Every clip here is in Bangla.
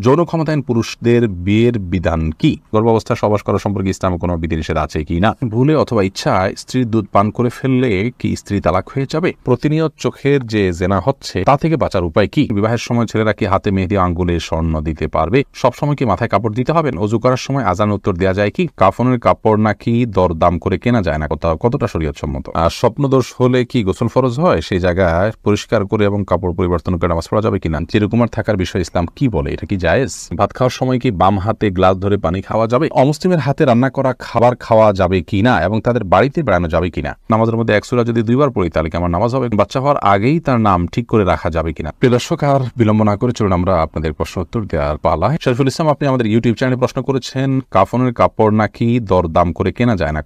যৌন ক্ষমতাহীন পুরুষদের বিয়ের বিধান কি? গর্ভাবস্থায় সহবাস করা সম্পর্কে ইসলামে কোনো বিধিনিষেধ আছে কি না? ভুলে অথবা ইচ্ছায় স্ত্রীর দুধ পান করে ফেললে কি স্ত্রী তালাক হয়ে যাবে? প্রতিনিয়ত চোখের যে জেনা হচ্ছে তা থেকে বাঁচার উপায় কি? বিবাহের সময় ছেলেরা কি হাতে মেহেদি আঙ্গুলে স্বর্ণ দিতে পারবে? সবসময় কি মাথায় কাপড় দিতে হবে? অজু করার সময় আজান উত্তর দেওয়া যায় কি? কাফনের কাপড় নাকি দরদাম করে কেনা যায় না? কতটা শরীয়তসম্মত? আর স্বপ্নদোষ হলে কি গোসল ফরজ হয়? সেই জায়গায় পরিষ্কার করে এবং কাপড় পরিবর্তন করে নামাজ পড়া যাবে কিনা? চিরকুমার থাকার বিষয়ে ইসলাম কি বলে? এটা কি জায়েজ? ভাত খাওয়ার সময় কি বাম হাতে গ্লাস ধরে পানি খাওয়া যাবে? অমুসলিমের হাতে রান্না করা খাবার খাওয়া যাবে কিনা এবং তাদের বাড়িতে বেড়ানো যাবে কিনা? নামাজের মধ্যে এক সূরা যদি 2 বার পড়ি তাহলে কি আমার নামাজ হবে? বাচ্চা হওয়ার আগেই তার নাম ঠিক করে রাখা যাবে কিনা? প্রিয় দর্শক, আর বিলম্ব না করে চলুন আমরা আপনাদের প্রশ্ন উত্তর দেওয়ার পালায়। শরীফুল ইসলাম, আপনি আমাদের ইউটিউব চ্যানেলে প্রশ্ন করেছেন কাফনের কাপড় নাকি দরদাম করে কেনা যায় না?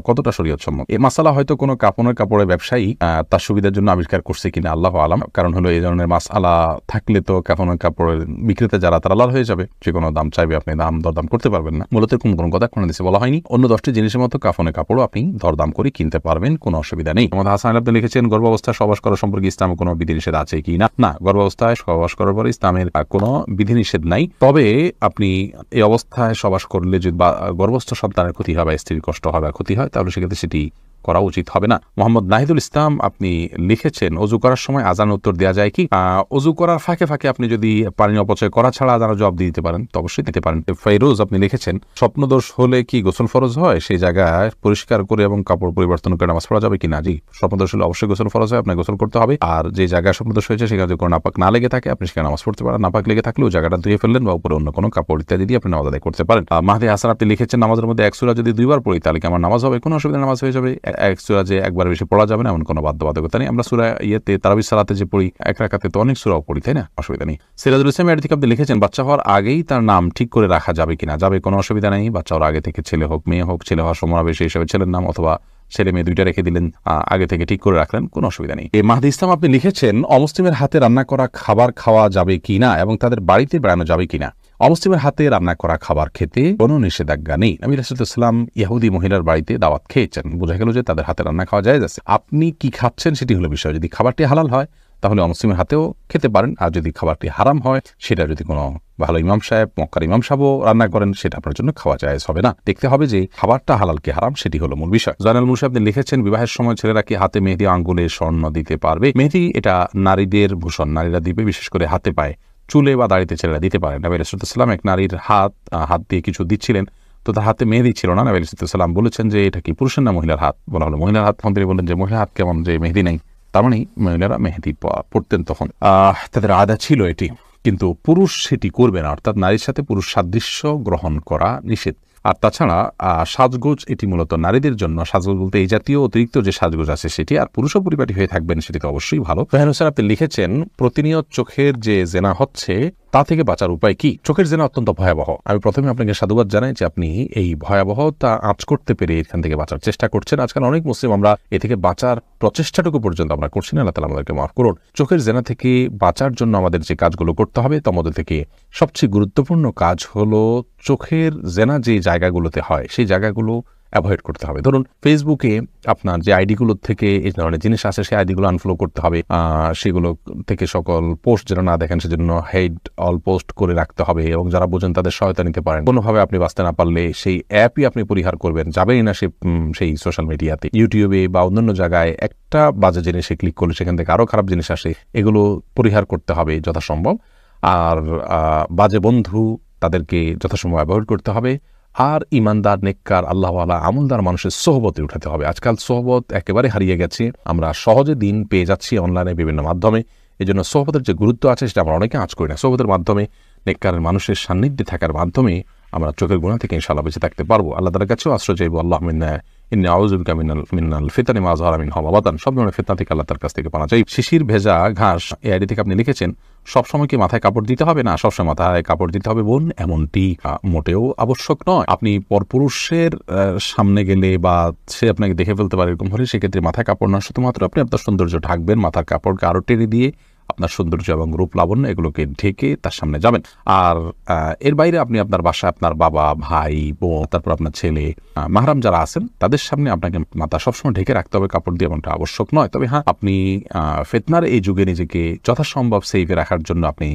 কতটা শরীয়তসম্মত? এই মাসালা হয়তো কোনো কাফনের কাপড়ের ব্যবসায়ী তার সুবিধার জন্য আবিষ্কার করছে কিনা আল্লাহ আলাম। কারণ হলো এই ধরনের মাসালা থাকলে তো কাফনের কাপড়ের বিক্রেতা যারা তারা লাল হয়ে যাবে, যে কোনো দাম চাইবে, আপনি দরদাম করতে পারবেন না। মূলত কোনো কথা কোনো দেশে বলা হয়নি। অন্য 10টি জিনিসের মতো কাফনের কাপড়ও আপনি দরদাম করে কিনতে পারবেন, কোনো অসুবিধা নেই। আমাদের হাসান আপনি লিখেছেন গর্ভাবস্থায় সহবাস করা সম্পর্কে ইসলামে কোনো বিধিনিষেধ আছে কি না? না, গর্ভাবস্থায় সহবাস করার পরে ইসলামের কোনো বিধিনিষেধ নাই। তবে আপনি এই অবস্থায় সহবাস করলে যদি গর্ভস্থ সন্তানের ক্ষতি হয় বা স্ত্রীর কষ্ট হয় বা ক্ষতি হয়, তাহলে সেক্ষেত্রে সেটি করা উচিত হবে না। মোহাম্মদ নাহিদুল ইসলাম আপনি লিখেছেন অজু করার সময় আজান উত্তর দেওয়া যায় কি? অজু করার ফাঁকে ফাঁকে আপনি যদি পানি অপচয় করা ছাড়া আজানের জবাব দিতে পারেন তো অবশ্যই দিতে পারেন। ফেরোজ আপনি লিখেছেন স্বপ্নদোষ হলে কি গোসল ফরজ হয়? সেই জায়গায় পরিষ্কার করে এবং কাপড় পরিবর্তন করে নামাজ পড়া যাবে কিনা? জি, স্বপ্নদোষ হলে অবশ্যই গোসল ফরজ হয়, আপনাকে গোসল করতে হবে। আর যে জায়গায় স্বপ্নদোষ হয়েছে সেখানে যদি কোনো নাপাক না লেগে থাকে আপনি সেখানে নামাজ পড়তে পারেন। নাপাক লেগে থাকলে ওই জায়গাটা ধুয়ে ফেললেন বা উপরে অন্য কোনো কাপড় ইত্যাদি দিয়ে আপনি নামাজ আদায় করতে পারেন। মাহদি হাসান আপনি লিখেছেন নামাজের মধ্যে এক সূরা যদি 2 বার পড়ি তাহলে কি আমার নামাজ হবে? কোনো অসুবিধা, নামাজ হয়ে যাবে। এক সূরা যে একবার বেশি পড়া যাবে না এমন কোনো বাধ্যবাধকতা নেই। আমরা সূরা তারাবির সালাতে যে পড়ি এক রাকাতে তো অনেক সূরাও পড়ি, তাই না? অসুবিধা নেই। সিরাজুল ইসলাম এর থেকে আপনি লিখেছেন বাচ্চা হওয়ার আগেই তার নাম ঠিক করে রাখা যাবে কিনা? যাবে, কোনো অসুবিধা নেই। বাচ্চা হওয়ার আগে থেকে ছেলে হোক মেয়ে হোক, ছেলে হওয়ার সমাবেশ হিসেবে ছেলের নাম অথবা ছেলে মেয়ে দুইটা রেখে দিলেন, আগে থেকে ঠিক করে রাখলেন, কোনো অসুবিধা নেই। মাহদি ইসলাম আপনি লিখেছেন অমুসলিমের হাতে রান্না করা খাবার খাওয়া যাবে কিনা এবং তাদের বাড়িতে বেড়ানো যাবে কিনা? অমুসলিমের হাতে রান্না করা খাবার খেতে কোনো নিষেধাজ্ঞা নেই। নবী রাসূলুল্লাহ সাল্লাল্লাহু আলাইহি ওয়াসাল্লাম ইহুদি মহিলার বাড়িতে দাওয়াত খেয়েছেন, বোঝা গেল যে তাদের হাতে রান্না খাওয়া যায় আছে। আপনি কি খাচ্ছেন সেটি হলো বিষয়। যদি খাবারটি হালাল হয় তাহলে অমুসলিমের হাতেও খেতে পারেন, আর যদি খাবারটি হারাম হয়, সেটা যদি কোনো ভালো ইমাম সাহেব, মক্কার ইমাম সাহেবও রান্না করেন, সেটা আপনার জন্য খাওয়া জায়েজ হবে না। দেখতে হবে যে খাবারটা হালাল কি হারাম, সেটি হলো মূল বিষয়। জয়নাল মুন্সি আপনি লিখেছেন বিবাহের সময় ছেলেরা কি হাতে মেহেদি আঙ্গুলে স্বর্ণ দিতে পারবে? মেহেদি এটা নারীদের ভূষণ, নারীরা দিবে, বিশেষ করে হাতে পায়ে, চুলে বা দাড়িতে ছেলেরা দিতে পারেন। নবী রাসূলুল্লাহ সাল্লাল্লাহু আলাইহি ওয়াসাল্লাম এক নারীর হাত দিয়ে কিছু দিচ্ছিলেন, তো তার হাতে মেহেদি ছিল না। নবী রাসূলুল্লাহ সাল্লাল্লাহু আলাইহি ওয়াসাল্লাম বলেছেন যে এটা কি পুরুষের না মহিলার হাত? বলা হলো মহিলার হাত। তিনি বললেন যে মহিলার হাত কেমন, যে মেহেদি নেই? তার মানে মহিলারা মেহেদি পড়তেন তখন, তাদের আদা ছিল এটি, কিন্তু পুরুষ সেটি করবে না। অর্থাৎ নারীর সাথে পুরুষ সাদৃশ্য গ্রহণ করা নিষেধ। আর তাছাড়া সাজগোজ এটি মূলত নারীদের জন্য। সাজগোজ বলতে এই জাতীয় অতিরিক্ত যে সাজগোজ আছে সেটি, আর পুরুষও পরিপাটি হয়ে থাকবেন সেটি তো অবশ্যই ভালো। ফাহিনুসার আপনি লিখেছেন প্রতিনিয়ত চোখের যে জেনা হচ্ছে তা থেকে বাঁচার উপায় কি? চোখের জেনা অত্যন্ত ভয়াবহ। আমি প্রথমে আপনাকে সাধুবাদ জানাই যে আপনি এই ভয়াবহতা আঁচ করতে পেরে এখান থেকে বাঁচার চেষ্টা করছেন। আজকাল অনেক মুসলিম আমরা এ থেকে বাঁচার প্রচেষ্টাটুকু পর্যন্ত আমরা করছি না। আল্লাহ তাআলা আমাদেরকে মাফ করুন। চোখের জেনা থেকে বাঁচার জন্য আমাদের যে কাজগুলো করতে হবে তার মধ্যে থেকে সবচেয়ে গুরুত্বপূর্ণ কাজ হলো চোখের জেনা যে জায়গাগুলোতে হয় সেই জায়গাগুলো অ্যাভয়েড করতে হবে। ধরুন ফেসবুকে আপনার যে আইডিগুলো থেকে এই ধরনের জিনিস আসে সেই আইডিগুলো আনফলো করতে হবে। সেগুলো থেকে সকল পোস্ট যেন না দেখেন সেজন্য হেড অল পোস্ট করে রাখতে হবে, এবং যারা বোঝেন তাদের সহায়তা নিতে পারেন। কোনোভাবে আপনি বাঁচতে না পারলে সেই অ্যাপই আপনি পরিহার করবেন, যাবেই না সেই সোশ্যাল মিডিয়াতে। ইউটিউবে বা অন্যান্য জায়গায় একটা বাজে জিনিসে ক্লিক করলে সেখান থেকে আরও খারাপ জিনিস আসে, এগুলো পরিহার করতে হবে যথাসম্ভব। আর বাজে বন্ধু তাদেরকে যথাসম্ভব অ্যাভয়েড করতে হবে। আর ইমানদার, নেককার, আল্লাহওয়ালা, আমলদার মানুষের সোহবতে উঠাতে হবে। আজকাল সোহবত একেবারে হারিয়ে গেছে। আমরা সহজে দিন পেয়ে যাচ্ছি অনলাইনে বিভিন্ন মাধ্যমে। এই জন্য সোহবতের যে গুরুত্ব আছে সেটা আমরা অনেকে আঁচ করি না। সোহবতের মাধ্যমে, নেককারের মানুষের সান্নিধ্যে থাকার মাধ্যমে আমরা চোখের গুনাহ থেকে ইনশাআল্লাহ বেঁচে থাকতে পারবো। আল্লাহ তাআলার কাছেও আশ্রয় চাইবো। আল্লাহুম্মা ইন্নী আউযু বিকা মিনাল ফিতানি মা যাহারা মিনহা ওয়া বাতান। সব ধরনের ফিতনা থেকে আল্লাহ তাআলার কাছ থেকে পানা চাই। শিশির ভেজা ঘাস এই আইডি থেকে আপনি লিখেছেন সবসময় কি মাথায় কাপড় দিতে হবে? না, সবসময় মাথায় কাপড় দিতে হবে বোন, এমনটি মোটেও আবশ্যক নয়। আপনি পরপুরুষের সামনে গেলে বা সে আপনাকে দেখে ফেলতে পারে এরকম হলে সেক্ষেত্রে মাথায় কাপড় না, শুধুমাত্র আপনি আপনার সৌন্দর্য ঢাকবেন। মাথার কাপড়কে আরো টেনে দিয়ে আপনার সৌন্দর্য এবং রূপ লাবণ্য এগুলোকে ঢেকে তার সামনে যাবেন। আর এর বাইরে আপনি আপনার বাসায় আপনার বাবা, ভাই, বোন, তারপর আপনার ছেলে, মাহরাম যারা আছেন তাদের সামনে আপনাকে মাথা সবসময় ঢেকে রাখতে হবে কাপড় দিয়ে, এমনটা আবশ্যক নয়। তবে হ্যাঁ, আপনি ফিতনার এই যুগে নিজেকে যথাসম্ভব সেফে রাখার জন্য আপনি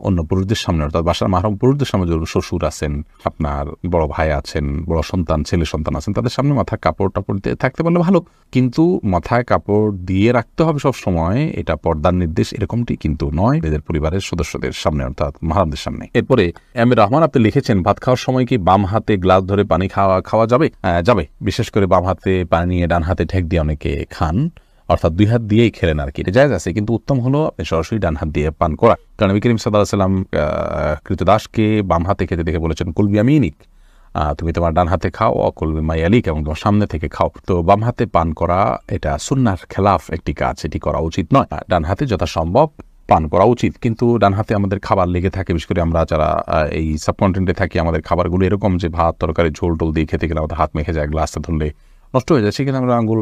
অন্য পুরুষদের সামনে, অর্থাৎ বাসার মাহরম পুরুষদের সামনে যদি শ্বশুর আছেন, আপনার বড় ভাই আছেন, বড় সন্তান, ছেলে সন্তান আছেন, তাদের সামনে মাথায় কাপড় টাপড় দিয়ে থাকতে পারলে ভালো, কিন্তু মাথায় কাপড় দিয়ে রাখতে হবে সব সময়, এটা পর্দার নির্দেশ এরকমটি কিন্তু নয় এদের পরিবারের সদস্যদের সামনে, অর্থাৎ মাহরমদের সামনে। এরপরে এম রহমান আপনি লিখেছেন, ভাত খাওয়ার সময় কি বাম হাতে গ্লাস ধরে পানি খাওয়া যাবে? যাবে, বিশেষ করে বাম হাতে পানি নিয়ে ডান হাতে ঠেক দিয়ে অনেকে খান, অর্থাৎ দুই হাত দিয়েই খেলেন আর কি, জায়েজ আছে, কিন্তু উত্তম হলো আপনি সরাসরি ডান হাত দিয়ে পান করা। কারণ নবী করিম সাল্লাল্লাহু আলাইহি ওয়াসাল্লাম কৃতদাসকে বাম হাতে খেতে দেখে বলেছেন, কুল বিয়ামিনিক, তুমি তোমার ডান হাতে খাও, অকুল বিমায়ালিক, এবং তোমার সামনে থেকে খাও। তো বাম হাতে পান করা এটা সুন্নাহর খেলাফ একটি কাজ, এটি করা উচিত নয়। ডান হাতে যথাসম্ভব পান করা উচিত, কিন্তু ডান হাতে আমাদের খাবার লেগে থাকে, বিশেষ করে আমরা যারা এই সাবকন্টিনেন্টে থাকি, আমাদের খাবারগুলো এরকম যে ভাত তরকারি ঝোল টোল দিয়ে খেতে গেলে আমাদের হাত মেখে যায়, গ্লাসটা ধরলে নষ্ট হয়ে যায়, সেখানে আমরা আঙুল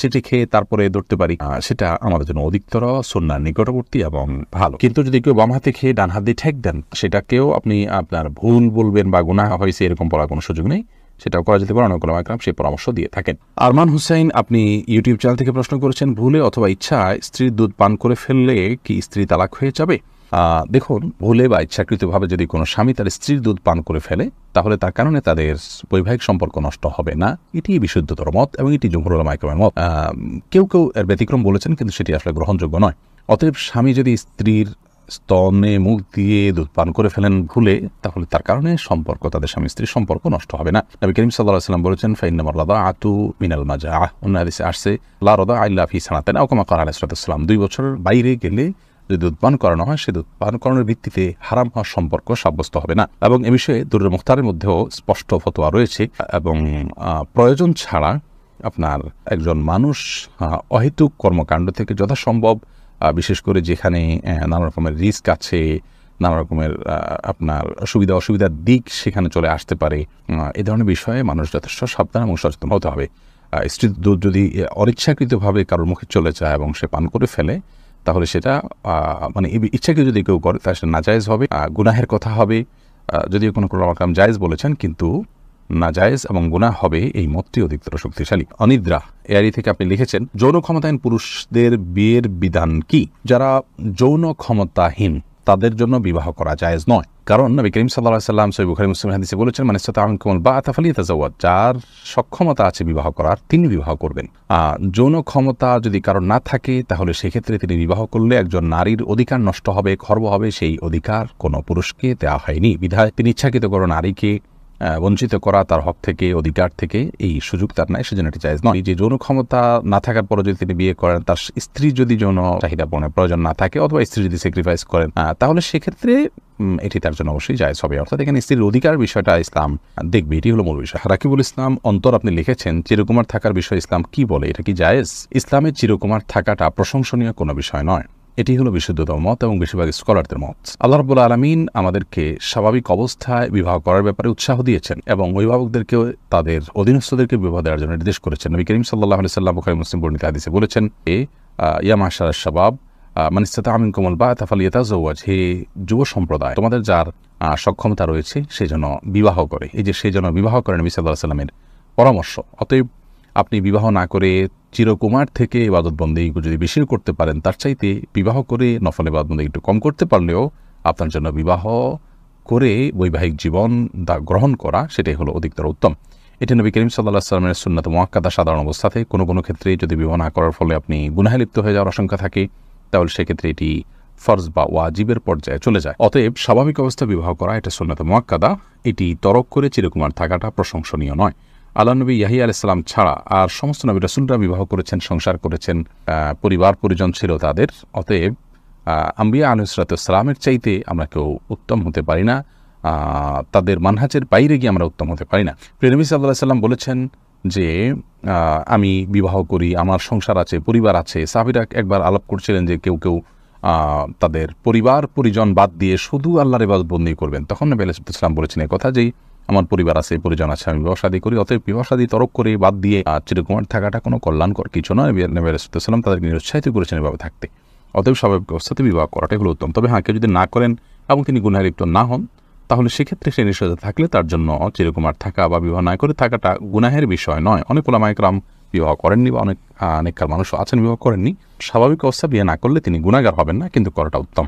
চেটে খেয়ে তারপরে ধরতে পারি, সেটা আমাদের জন্য অধিকতর সুন্নাহর নিকটবর্তী এবং ভালো। কিন্তু যদি কেউ বাম হাতে খেয়ে ডান হাত দিয়ে ঠেক দেন, সেটাকেও আপনি আপনার ভুল বলবেন বা গুনাহ হয়েছে এরকম বলার কোনো সুযোগ নেই, সেটাও করা যেতে পারে, অনেক ওলামা কেরাম সেই পরামর্শ দিয়ে থাকেন। আরমান হুসাইন আপনি ইউটিউব চ্যানেল থেকে প্রশ্ন করেছেন, ভুলে অথবা ইচ্ছায় স্ত্রীর দুধ পান করে ফেললে কি স্ত্রী তালাক হয়ে যাবে? দেখুন, ভুলে বা ইচ্ছাকৃতভাবে যদি কোনো স্বামী তার স্ত্রীর দুধ পান করে ফেলে, তাহলে তার কারণে তাদের বৈবাহিক সম্পর্ক নষ্ট হবে না, এটি বিশুদ্ধতর মত এবং এটি জমহুর উলামা কেরামের মত। কেউ কেউ এর ব্যতিক্রম বলেছেন, কিন্তু সেটি আসলে গ্রহণযোগ্য নয়। অতএব স্বামী যদি স্ত্রীর স্তনে মুখ দিয়ে দুধ পান করে ফেলেন ভুলে, তাহলে তার কারণে সম্পর্ক, তাদের স্বামী স্ত্রীর সম্পর্ক নষ্ট হবে না। নবী করিম সাল্লাল্লাহু আলাইহি ওয়াসাল্লাম বলেছেন, ফাইন্নামার রাদাআতু মিনাল মাজাআহ, অন্য হাদিসে আসছে লা রাদাআ ইল্লা ফি সানাতাইন আও কামা ক্বালা আলাইহিস সালাতু ওয়াস সালাম, 2 বছরের বাইরে গেলে যদি দুধ পান করানো হয়, সে দুধ পান করানোর ভিত্তিতে হারাম হওয়ার সম্পর্ক সাব্যস্ত হবে না। এবং এ বিষয়ে দুরুল মুখতারের মধ্যেও স্পষ্ট ফতোয়া রয়েছে। এবং প্রয়োজন ছাড়া আপনার একজন মানুষ অহেতুক কর্মকাণ্ড থেকে যথাসম্ভব, বিশেষ করে যেখানে নানা রকমের রিস্ক আছে, নানা রকমের আপনার সুবিধা অসুবিধার দিক সেখানে চলে আসতে পারে, এ ধরনের বিষয়ে মানুষ যথেষ্ট সাবধান এবং সচেতন হতে হবে। স্ত্রীর দুধ যদি অনিচ্ছাকৃতভাবে কারোর মুখে চলে যায় এবং সে পান করে ফেলে, তাহলে সেটা মানে ইচ্ছাকে যদি কেউ করে, তাহলে সেটা নাজায়েজ হবে, গুনাহের কথা হবে। যদিও কোনো কাম জায়েজ বলেছেন, কিন্তু নাজায়েজ এবং গুনাহ হবে, এই মতটি অধিকতর শক্তিশালী। অনিদ্রা এআরি থেকে আপনি লিখেছেন, যৌন ক্ষমতাহীন পুরুষদের বিয়ের বিধান কি? যারা যৌন ক্ষমতাহীন তাদের জন্য বিবাহ করা জায়েজ নয়। কারণ নবী করিম সাল্লাল্লাহু আলাইহি ওয়াসাল্লাম সহিহ বুখারী মুসলিম হাদিসে বলেছেন, মান ইসতাতা মিনকুমুল বাআতা ফালিয়াতাযাওয়াজ, যার সক্ষমতা আছে বিবাহ করার, তিনি বিবাহ করবেন। যৌন ক্ষমতা যদি কারণ না থাকে, তাহলে সেক্ষেত্রে তিনি বিবাহ করলে একজন নারীর অধিকার নষ্ট হবে, খর্ব হবে, সেই অধিকার কোনো পুরুষকে দেওয়া হয়নি, বিধায় তিনি ইচ্ছাকৃত কোনো নারীকে বঞ্চিত করা তার হক থেকে, অধিকার থেকে, এই সুযোগ তার নাই, সেজন্য এটি জায়েজ নয়। যে যৌন ক্ষমতা না থাকার পরে যদি তিনি বিয়ে করেন, তার স্ত্রী যদি যৌন চাহিদা পূরণের প্রয়োজন না থাকে, অথবা স্ত্রী যদি স্যাক্রিফাইস করেন, তাহলে সেক্ষেত্রে এটি তার জন্য অবশ্যই জায়েজ হবে। অর্থাৎ এখানে স্ত্রীর অধিকার বিষয়টা ইসলাম দেখবে, এটি হলো মূল বিষয়। রাকিবুল ইসলাম অন্তর আপনি লিখেছেন, চিরকুমার থাকার বিষয়ে ইসলাম কি বলে, এটা কি জায়েজ? ইসলামের চিরকুমার থাকাটা প্রশংসনীয় কোনো বিষয় নয়, এটি হলো বিশুদ্ধতম মত এবং বেশিরভাগ স্কলারদের মত। আল্লাহ রাব্বুল আলামিন আমাদেরকে স্বাভাবিক অবস্থায় বিবাহ করার ব্যাপারে উৎসাহ দিয়েছেন এবং অভিভাবকদেরকে তাদের অধীনস্থদেরকে বিবাহ দেওয়ার জন্য নির্দেশ করেছেন। নবী করিম সাল্লাল্লাহু আলাইহি ওয়াসাল্লাম বুখারী মুসলিম বর্ণিত হাদিসে বলেছেন, ইয়া মাশারাশ শাবাব মান ইসতাতা মিনকুমুল বাআতা ফালিয়াতাযাওয়াজ, হে যুব সম্প্রদায়, তোমাদের যার সক্ষমতা রয়েছে সে যেন বিবাহ করে। এই যে সে যেন বিবাহ করে, নবী সাল্লাল্লাহু আলাইহি ওয়াসাল্লামের পরামর্শ। অতএব আপনি বিবাহ না করে চিরকুমার থেকে ইবাদত বন্দেগী যদি বেশি করতে পারেন, তার চাইতে বিবাহ করে নফল ইবাদত বন্দেগী একটু কম করতে পারলেও আপনার জন্য বিবাহ করে বৈবাহিক জীবন গ্রহণ করা, সেটাই হলো অধিকতর উত্তম। এটি নবী করিম সাল্লাল্লাহু আলাইহি ওয়াসাল্লামের সুন্নাত মুআক্কাদা। সাধারণ অবস্থাতে কোনো কোনো ক্ষেত্রে যদি বিবাহ না করার ফলে আপনি গুনাহে লিপ্ত হয়ে যাওয়ার আশঙ্কা থাকে, তাহলে সেক্ষেত্রে এটি ফরজ বা ওয়াজিবের পর্যায়ে চলে যায়। অতএব স্বাভাবিক অবস্থায় বিবাহ করা এটা সুন্নাত মুআক্কাদা, এটি তরক করে চিরকুমার থাকাটা প্রশংসনীয় নয়। আল্লাহ নবী ইয়াহিয়া আলাইহিস সালাম ছাড়া আর সমস্ত নবী রাসূলরা বিবাহ করেছেন, সংসার করেছেন, পরিবার পরিজন ছিল তাদের। অতএব আম্বিয়া আলাইহিস সালামের চাইতে আমরা কেউ উত্তম হতে পারি না, তাদের মানহাজের বাইরে গিয়ে আমরা উত্তম হতে পারি না। প্রিয় নবী সাল্লাল্লাহু আলাইহি ওয়াসাল্লাম বলেছেন যে আমি বিবাহ করি, আমার সংসার আছে, পরিবার আছে। সাহাবীরা একবার আলাপ করছিলেন যে কেউ কেউ তাদের পরিবার পরিজন বাদ দিয়ে শুধু আল্লাহর ইবাদত বন্দেগী করবেন। তখন নবী আলাইহিস সালাম বলেছেন এই কথা যে আমার পরিবার আছে, পরিজন আছে, আমি বিবাহ শাদী করি। অতএব বিবাহ শাদী তরক করে বাদ দিয়ে চিরকুমার থাকাটা কোনো কল্যাণকর কিছু নয়। নবী আলাইহিস সালাম তাদেরকে নিরুৎসাহিত করেছেন এভাবে থাকতে। অতএব স্বাভাবিক অবস্থাতে বিবাহ করাটাই হলো উত্তম। তবে কেউ যদি না করেন এবং তিনি গুনাহে লিপ্ত না হন, তাহলে সেক্ষেত্রে সে নিষেধ থাকলে তার জন্য চিরকুমার থাকা বা বিবাহ না করে থাকাটা গুনাহের বিষয় নয়। অনেক উলামা ইকরাম বিবাহ করেননি বা অনেককার মানুষও আছেন বিবাহ করেননি। স্বাভাবিক অবস্থা বিয়ে না করলে তিনি গুনাহগার হবেন না, কিন্তু করাটা উত্তম।